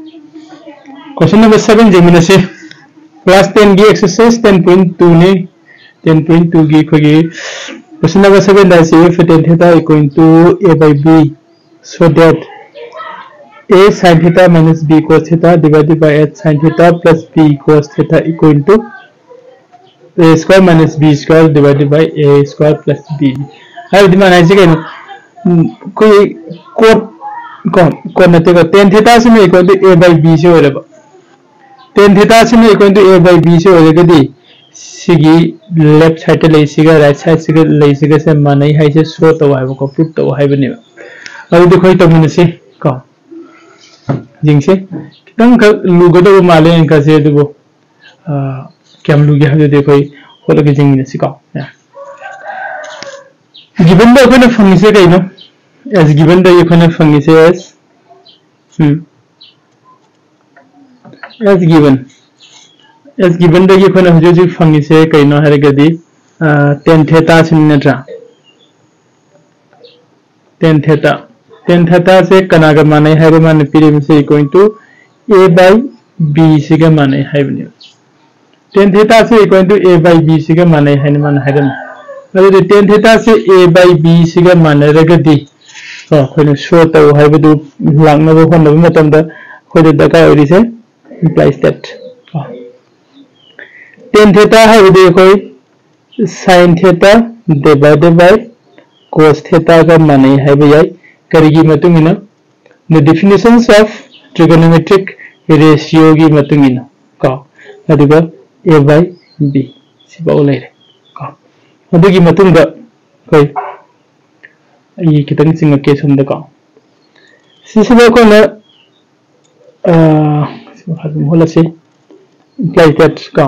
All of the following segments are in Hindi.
क्वेश्चन नंबर 7 जेमिना से क्लास 10 की एक्सरसाइज 10.2 ने 10.2 की खोगी क्वेश्चन नंबर 7 दा से if tan theta equal to a by b so that a sin theta minus b cos theta divided by h sin theta plus b cos theta equal to a square minus b square divided by a square plus b है दिमाग ऐसे कहना कोई कौन नते का tan theta से में equal to a by b से हो रहा tan theta से में equal to a by b से हो रहा कदी सिगी लेफ्ट साइड ले सिगा राइट साइड सिगा ले सिगा से माने है से शो तो है को प्रूफ तो है बने अब देखो तो मैंने से का जिंग से कितन का लुगो तो माले इनका से देखो क्या हम लुगे है देखो होलो के जिंग ने से का गिवन द अपन फंगी से कहीं नो as given the अपन फंगी से as given the अपन जो फंगी से कहीं नो है गदी tan theta से नट्रा tan theta से कना का माने है रे माने पीरियड से equal to a by b से का माने है बने tan theta से equal to a by b से का माने है न माने है रे अरे tan theta से a by b से का माने रे गदी तो कोई शो तो है बदु लांगना वो होने में मतलब दा कोई दका और इसे implies that tan theta है वो देखो sin theta divided by cos theta का माने है भैया करेगी मतुंगिना the definitions of trigonometric ratio की मतुंगिना का अदुगा a by b सिबाओ ले रे का अदुगी मतुंगा कोई ये कितने सिंग के सुंदर का सिसिबा को न होला से implies that का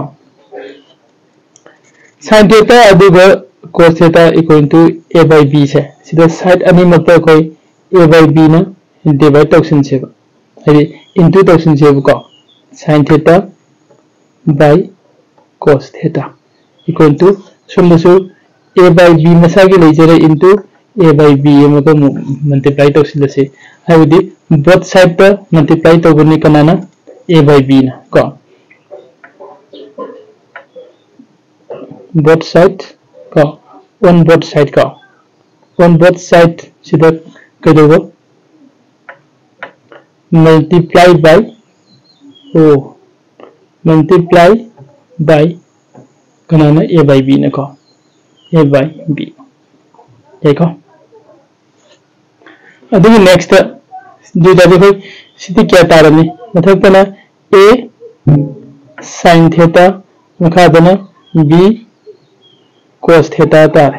sin theta अदुगा cos theta equal to a by b से सीधा साइड अनि मतलब कोई a by b ना डिवाइड टॉक्सिन से है इनटू टॉक्सिन से का sin theta by cos theta equal to सुमसु a by b मसा के ले जरे इनटू a by b मतलब मल्टीप्लाई टॉक्सिन से है विधि बोथ साइड पर मल्टीप्लाई तो करने का ना a by b ना का both side का on both side सीधा कर दोगे multiply by Kanana a by b ना का a by b देखो अब देखिए नेक्स्ट जो देखो सीधी क्या तारनी मतलब पना a sin theta मखा देना b cos theta तार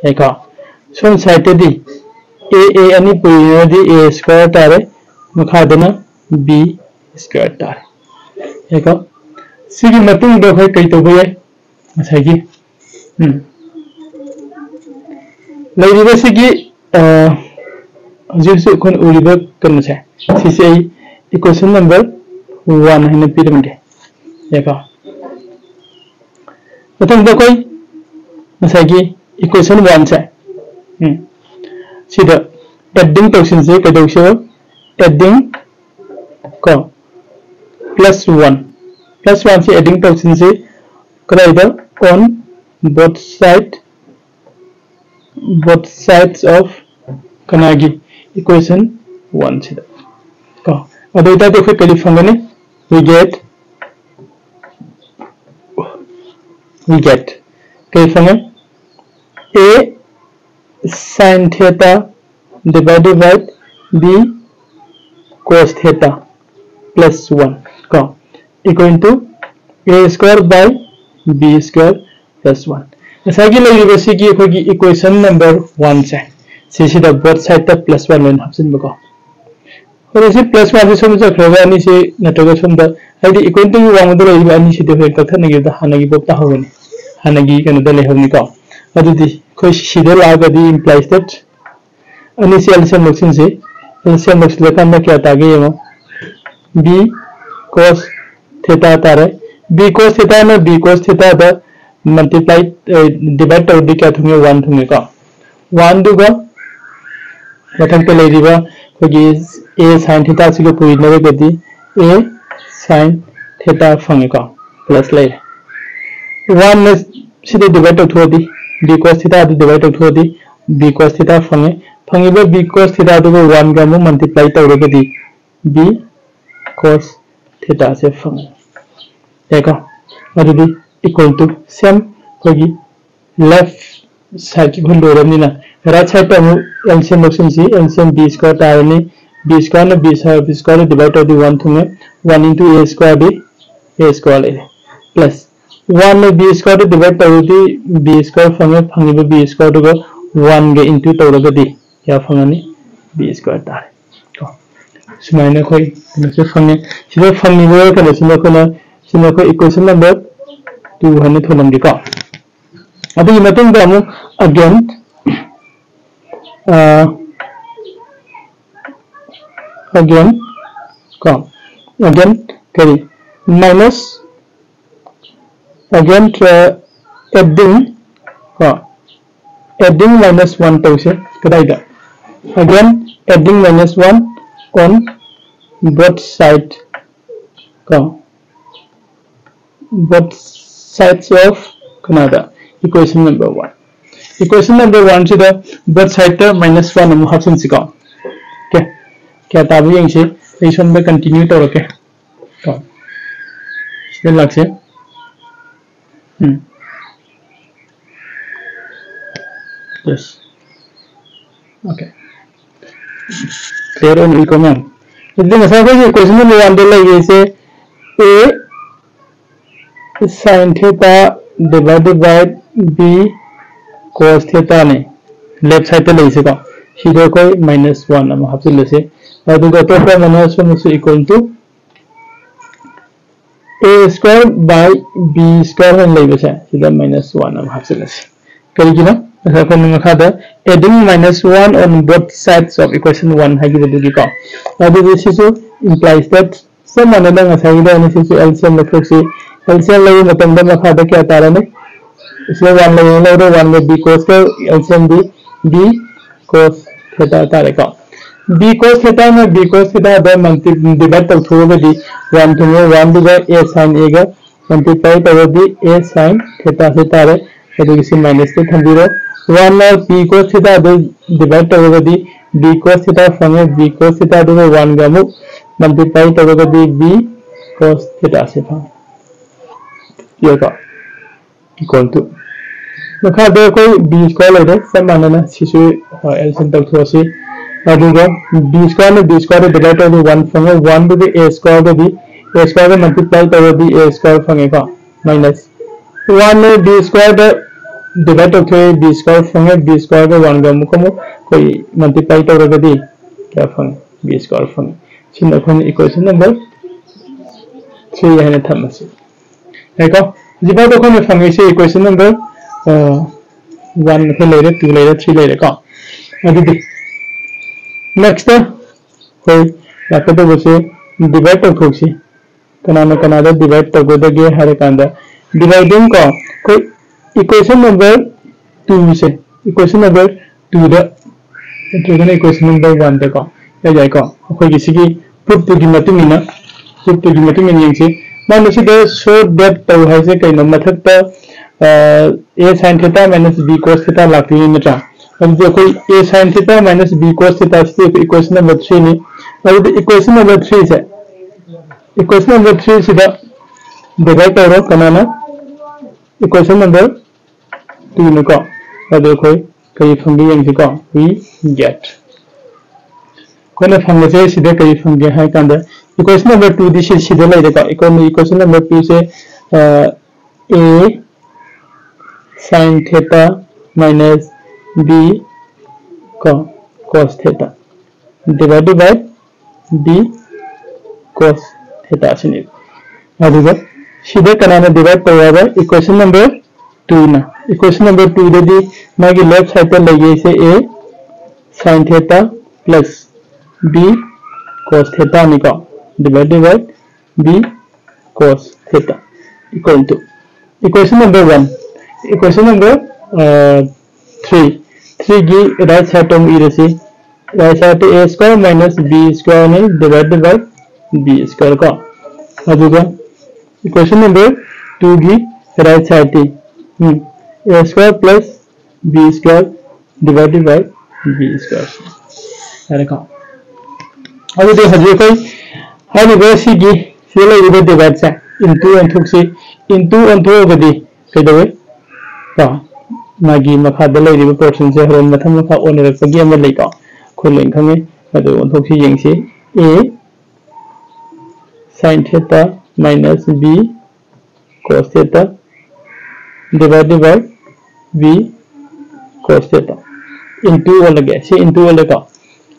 है का सोन साइड दी a अनि पुरी दी a स्क्वायर तार मखा देना b स्क्वायर तार है का सिगी मतुंग दो है कई तो गए अच्छा की लेरिबा सिगी जिससे कोन उरिबा करना है सिसे इक्वेशन नंबर 1 है पिरमगे है का मतलब दो कोई मसागी इक्वेशन 1 से सीधा एडिंग टॉक्सिन से कदोशो एडिंग को +1 से एडिंग टॉक्सिन से कराइदा ऑन बोथ साइड्स ऑफ कनागी इक्वेशन 1 से का अदोटा देखो कली फंगने we get कई फंगन a sin theta divided by b cos theta plus 1 का equal to a square by b square plus 1 ऐसा कि लगी वैसे कि कोई इक्वेशन नंबर 1 से सीधा बोथ साइड तक +1 लेन ऑप्शन बको और ऐसे +1 से समझ रखोगे अनि से नटोगा समदा हाइदि इक्वल टू 1 दो लेबा अनि से दे कथन गे हानगी बोता होगनी हानगी कनो दले होगनी का अदुदि कोई सीधे लागदी implies that अनि से एलसीएम लक्षण से एलसीएम लक्षण लेकर क्या तागे ये b cos theta तारे b cos theta में b cos theta दा मल्टीप्लाई डिवाइड कर दी क्या थुंगे 1 थुंगे का 1 दुगा मथन पे ले रिबा कोई a sin theta से को पूरी नवे गदी a sin theta फंगे को प्लस ले 1 ने सीधे डिवाइड टू थोड़ी b cos theta तो डिवाइड टू थोड़ी b cos theta फंगे बे b cos theta तो 1 का मु मल्टीप्लाई तौर के दी b cos theta से फंगे देखो अदुदी इक्वल टू सेम कोई लेफ्ट साइड की भूल लोरनी ना राइट साइड पे हम एलसीएम ऑप्शन सी एलसीएम b स्क्वायर तारने b स्क्वायर ने b स्क्वायर डिवाइड टू 1 थुमे 1 into a स्क्वायर भी a स्क्वायर ले प्लस 1 ने b स्क्वायर डिवाइड टू दी b स्क्वायर फंगे बे b स्क्वायर तो 1 के into टोर के दी या फंगनी b स्क्वायर तारे तो सुमाइने कोई से फंगे सिर्फ फंगे वो के सिने को इक्वेशन नंबर 2 हने थोलंगे का अब ये मतलब कि हम अगेन करी माइनस अगेन एडिंग माइनस 1 तो से कदाइदा again adding minus 1 on both side का both sides of Canada equation number 1 equation number 1 से both side का -1 हम ऑप्शन से का ओके क्या ताबी यहीं से इस वन में कंटिन्यू तो रखे तो इसमें लग से yes okay clear on recommend इसलिए ऐसा कोई equation number 1 दे लगे इसे a sin theta divided by b cos theta ने लेफ्ट साइड पे ले इसे का सीधे कोई -1 हम हाफ से ले से और तो पर -1 is equal to a square by b square में ले बचा सीधा -1 हम हाफ से ले से करेगी ना ऐसा करने में खाता adding -1 on both sides of equation 1 है कि वैल्यू का और this is implies that some another ऐसा ही है इसे LCM मतलब से LCM लगे मतलब में खाता क्या तारा ने इसलिए 1 लगे 1 में b cos का LCM b cos theta तारे का b cos theta में b cos theta दो मल्टीप्लाई डिवाइड तक थोड़े दी 1 to 1 दिया a sin a का मल्टीप्लाई तक दी a sin theta से तारे तो किसी माइनस के थंबी रो 1 और b cos theta दो डिवाइड तक दी b cos theta fungi b cos theta दो 1 का मु मल्टीप्लाई तक दी b cos theta से फंगे ये का इक्वल टू लखा दे कोई b स्क्वायर ले दे सब मानना शिशु एलसीएम तक थोड़ा सी अदुगा b स्क्वायर में b square divide to 1 fungi 1 to the a square को दी a स्क्वायर में मल्टीप्लाई कर दी a स्क्वायर फंगे का माइनस 1 में b square divide to b square फंगे b स्क्वायर को 1 का मुकम कोई मल्टीप्लाई कर दी क्या फंगे b स्क्वायर फंगे सिंह कोन इक्वेशन नंबर 3 है ना थमसी देखो जिबा तो कोने फंगे से इक्वेशन नंबर 1 पे ले रहे 2 ले रहे 3 ले रहे का अभी नेक्स्ट कोई लाके तो वैसे डिवाइड तो खोसी कनाडा डिवाइड तो गोदे गए हर कांदा डिवाइडिंग का कोई इक्वेशन नंबर 2 से इक्वेशन नंबर 2 दा तो इक्वेशन नंबर 1 तक का या जाएगा कोई किसी की प्रूफ तो की मत में से मान लो दे शो दैट तो है से कई नंबर तक a sin theta minus b cos theta लाती है ना अब जो कोई a sin theta minus b cos theta से इक्वेशन नंबर 3 ने अब इक्वेशन नंबर 3 से इक्वेशन नंबर 3 सीधा डिवाइड करो बनाना इक्वेशन नंबर 2 में का और देखो कई फंगे यंग का we get कोने फंगे से सीधे कई फंगे हैं कंदर इक्वेशन नंबर 2 दी सीधे ले देखा इक्वेशन नंबर 2 से a sin theta minus b cos theta divided by b cos theta से नहीं अभी बस सीधे करना डिवाइड कर रहा है इक्वेशन नंबर 2 ना इक्वेशन नंबर 2 दे दी ना कि लेफ्ट साइड पर लगे इसे a sin theta plus b cos theta निकाल divided by b cos theta equal to equation number 1 equation number 3 की राइट साइड टर्म ई रसी right side a square minus b square ने divided by b square ko aduga equation number 2 gi right side ti a square plus b square divided by b square are ko adu de haje koi hari ba si gi sila iba divide sa into and thuk si into and thuk gadi kai dawe ka magi makha da lai riba portion se horon matham makha on rak pagi am lai ka khuleng khange adu on thuk si yeng si a sin theta minus b cos theta divided by b cos theta into all again see into all ka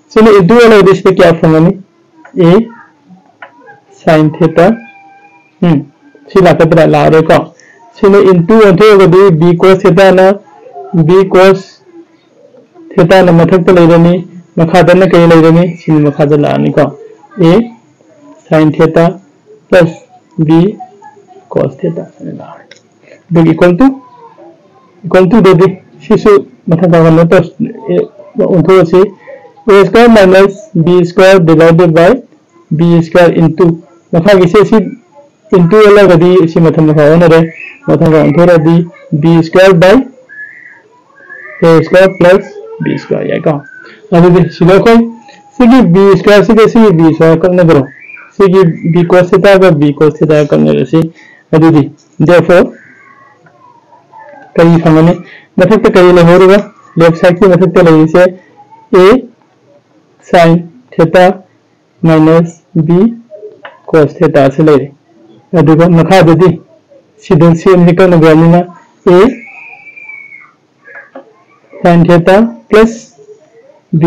so into all this pe kya fangani a sin theta si la kadra la re ka sino into onto gadi b cos theta na b cos theta na mathak ta leirani makha da na kai leirani sin makha da la ni ka a sin theta plus b cos theta la big equal to the sisu mathak da na to onto se a square minus b square divided by b square into makha gi se si into ala gadi si matham makha ona re matham ka onto di b square by a square plus b square ya ka adu de sila koi sigi b square sigi b square ka na bro sigi b cos theta ka b cos theta ka na re si adu di therefore kai famane mathak ta kai le horuga left side ki mathak ta le se a sin theta minus b cos theta se le aduga makha dadi sidal same nikal na galina a sin theta plus b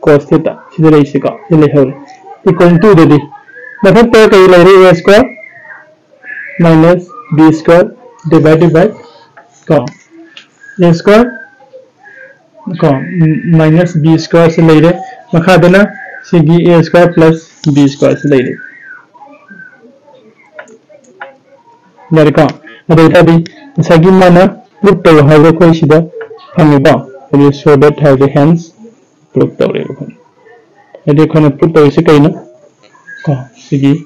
cos theta sidal isika ile hore equal to dadi mathak ta kai le a square minus b square divided by a square minus b square se le makha dana sigi a square plus b square se le Narika, Adadi, Sagimana, look to how the Koshida, Hamiba, and you show that has the hands, look the way. And you can put the Sikana, Sigi.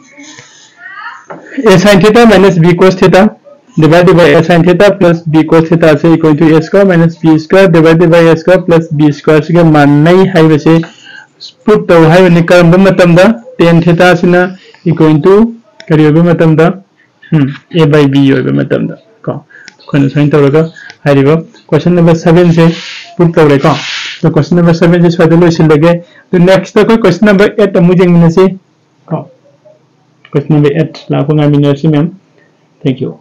A sin theta minus b cos theta divided by a sin theta plus b cos theta is equal to a square minus b square divided by a square plus b square. So, manai hai se put the hai nikar matamda tan theta sina equal to kariyobe matamda a by b yobe matamda ka khona sign tawraga hariba question number 7 se put tawre ka so question number 7 is fadalo silage to next to question number 8 amu jengmina se ka question number 8 la ko ngamina si ma'am thank you